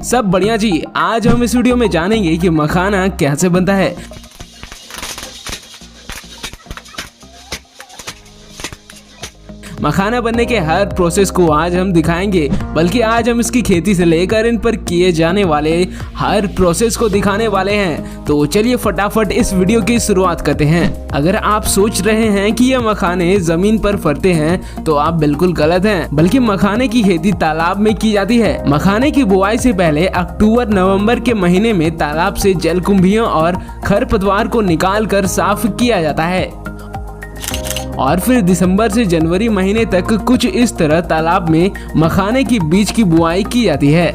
सब बढ़िया जी। आज हम इस वीडियो में जानेंगे कि मखाना कैसे बनता है। मखाना बनने के हर प्रोसेस को आज हम दिखाएंगे, बल्कि आज हम इसकी खेती से लेकर इन पर किए जाने वाले हर प्रोसेस को दिखाने वाले हैं। तो चलिए फटाफट इस वीडियो की शुरुआत करते हैं। अगर आप सोच रहे हैं कि ये मखाने जमीन पर फरते हैं तो आप बिल्कुल गलत हैं, बल्कि मखाने की खेती तालाब में की जाती है। मखाने की बुआई से पहले अक्टूबर नवंबर के महीने में तालाब से जलकुंभियों और खरपतवार को निकाल कर साफ किया जाता है और फिर दिसंबर से जनवरी महीने तक कुछ इस तरह तालाब में मखाने की बीज की बुआई की जाती है।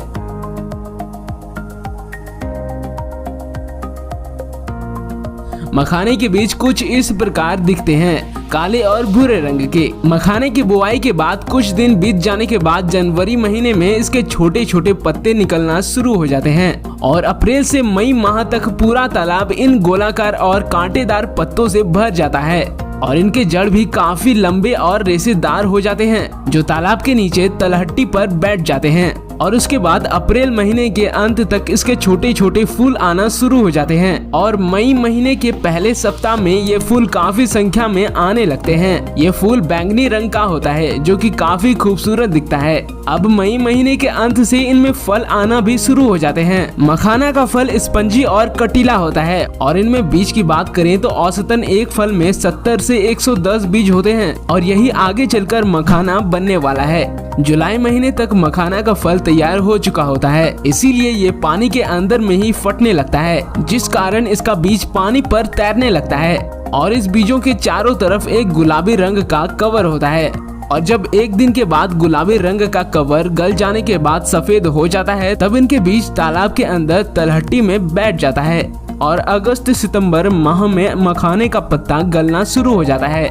मखाने के बीज कुछ इस प्रकार दिखते हैं, काले और भूरे रंग के। मखाने की बुआई के बाद कुछ दिन बीत जाने के बाद जनवरी महीने में इसके छोटे छोटे पत्ते निकलना शुरू हो जाते हैं और अप्रैल से मई माह तक पूरा तालाब इन गोलाकार और कांटेदार पत्तों से भर जाता है और इनके जड़ भी काफी लंबे और रेशेदार हो जाते हैं, जो तालाब के नीचे तलहटी पर बैठ जाते हैं। और उसके बाद अप्रैल महीने के अंत तक इसके छोटे छोटे फूल आना शुरू हो जाते हैं और मई महीने के पहले सप्ताह में ये फूल काफी संख्या में आने लगते हैं। ये फूल बैंगनी रंग का होता है, जो कि काफी खूबसूरत दिखता है। अब मई महीने के अंत से इनमें फल आना भी शुरू हो जाते हैं। मखाना का फल स्पंजी और कटीला होता है और इनमें बीज की बात करें तो औसतन एक फल में 70 से 110 बीज होते हैं और यही आगे चलकर मखाना बनने वाला है। जुलाई महीने तक मखाना का फल तैयार हो चुका होता है, इसीलिए ये पानी के अंदर में ही फटने लगता है, जिस कारण इसका बीज पानी पर तैरने लगता है और इस बीजों के चारों तरफ एक गुलाबी रंग का कवर होता है। और जब एक दिन के बाद गुलाबी रंग का कवर गल जाने के बाद सफेद हो जाता है, तब इनके बीज तालाब के अंदर तलहटी में बैठ जाता है और अगस्त सितंबर माह में मखाने का पत्ता गलना शुरू हो जाता है,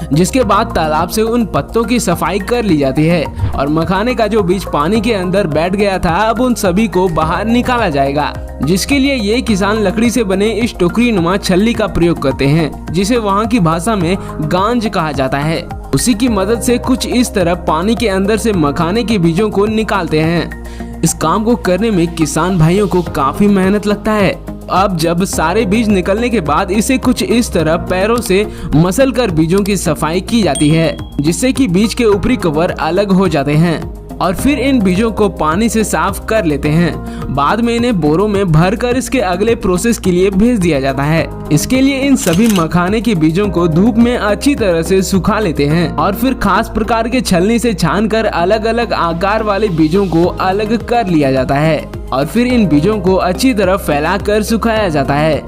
जिसके बाद तालाब से उन पत्तों की सफाई कर ली जाती है और मखाने का जो बीज पानी के अंदर बैठ गया था, अब उन सभी को बाहर निकाला जाएगा, जिसके लिए ये किसान लकड़ी से बने इस टोकरी नुमा छल्ली का प्रयोग करते हैं, जिसे वहाँ की भाषा में गांज कहा जाता है। उसी की मदद से कुछ इस तरह पानी के अंदर से मखाने के बीजों को निकालते हैं। इस काम को करने में किसान भाइयों को काफी मेहनत लगता है। अब जब सारे बीज निकलने के बाद इसे कुछ इस तरह पैरों से मसल कर बीजों की सफाई की जाती है, जिससे कि बीज के ऊपरी कवर अलग हो जाते हैं और फिर इन बीजों को पानी से साफ कर लेते हैं। बाद में इन्हें बोरों में भरकर इसके अगले प्रोसेस के लिए भेज दिया जाता है। इसके लिए इन सभी मखाने के बीजों को धूप में अच्छी तरह से सुखा लेते हैं और फिर खास प्रकार के छलनी से छानकर अलग अलग आकार वाले बीजों को अलग कर लिया जाता है और फिर इन बीजों को अच्छी तरह फैलाकर सुखाया जाता है,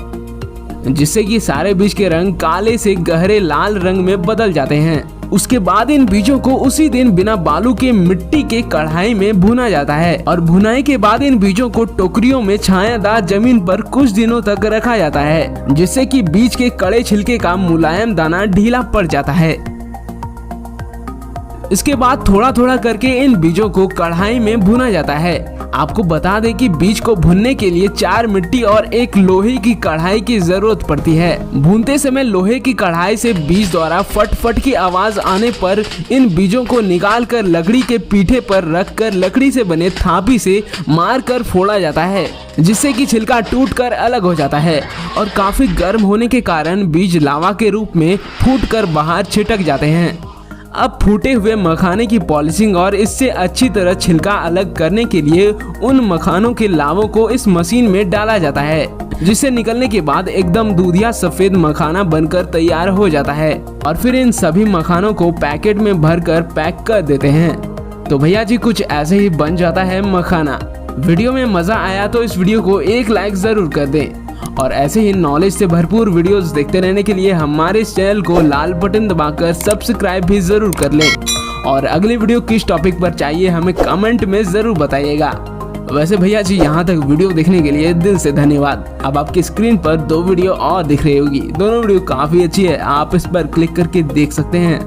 जिससे कि सारे बीज के रंग काले से गहरे लाल रंग में बदल जाते हैं। उसके बाद इन बीजों को उसी दिन बिना बालू के मिट्टी के कढ़ाई में भुना जाता है और भुनाई के बाद इन बीजों को टोकरियों में छायादार जमीन पर कुछ दिनों तक रखा जाता है, जिससे कि बीज के कड़े छिलके का मुलायम दाना ढीला पड़ जाता है। इसके बाद थोड़ा थोड़ा करके इन बीजों को कढ़ाई में भुना जाता है। आपको बता दें कि बीज को भुनने के लिए 4 मिट्टी और एक लोहे की कढ़ाई की जरूरत पड़ती है। भूनते समय लोहे की कढ़ाई से बीज द्वारा फट फट की आवाज आने पर इन बीजों को निकाल कर लकड़ी के पीठे पर रखकर लकड़ी से बने थापी से मार कर फोड़ा जाता है, जिससे कि छिलका टूट कर अलग हो जाता है और काफी गर्म होने के कारण बीज लावा के रूप में फूट कर बाहर छिटक जाते हैं। अब फूटे हुए मखाने की पॉलिशिंग और इससे अच्छी तरह छिलका अलग करने के लिए उन मखानों के लावों को इस मशीन में डाला जाता है, जिससे निकलने के बाद एकदम दूधिया सफेद मखाना बनकर तैयार हो जाता है और फिर इन सभी मखानों को पैकेट में भरकर पैक कर देते हैं। तो भैया जी कुछ ऐसे ही बन जाता है मखाना। वीडियो में मजा आया तो इस वीडियो को एक लाइक जरूर कर दें और ऐसे ही नॉलेज से भरपूर वीडियोस देखते रहने के लिए हमारे इस चैनल को लाल बटन दबाकर सब्सक्राइब भी जरूर कर लें और अगली वीडियो किस टॉपिक पर चाहिए हमें कमेंट में जरूर बताइएगा। वैसे भैया जी यहाँ तक वीडियो देखने के लिए दिल से धन्यवाद। अब आपकी स्क्रीन पर 2 वीडियो और दिख रही होगी, दोनों वीडियो काफी अच्छी है, आप इस पर क्लिक करके देख सकते हैं।